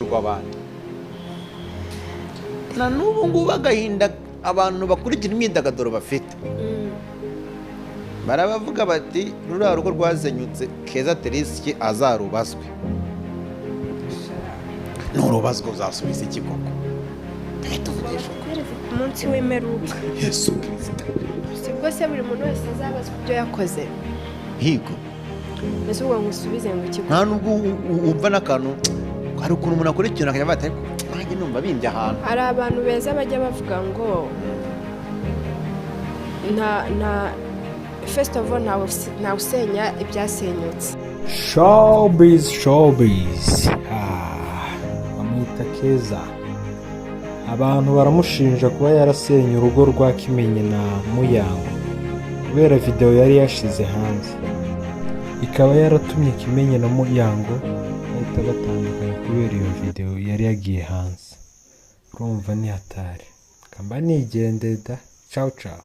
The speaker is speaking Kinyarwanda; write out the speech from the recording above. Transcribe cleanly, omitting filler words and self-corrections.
rw'abandi na n'ubu ngubu agahinda abantu bakurikira imyidagaduro bafite barabavuga bati ruriya rugo rwazenyutse Keza Terisiki azarubazwe n'urubazwa uzasubiza iki koko tuvugisha ku munsi w'imperuka Yesu Kristo sibwo se buri muntu wese azabazwa ibyo yakoze higo mbese ubwo ngusubize ngo ikigo nta nubwo wumva n'akantu hari ukuntu umuntu akurikirana akajya bata ariko nanjye numva bimbye ahantu hari abantu beza bajya bavuga ngo nta first of all nta usenya ibyasenyutse showbiz bamwita Keza. Abantu baramushinja kuba yarasenye urugo rwa Kimenyi na Muyango kubera video yari yashize hanze, ikaba yaratumye Kimenyi na Muyango bahita batandukanye kubera iyo video yari yagiye hanze. Urumva ni hatari. Kamba nigendeda. Ciao ciao.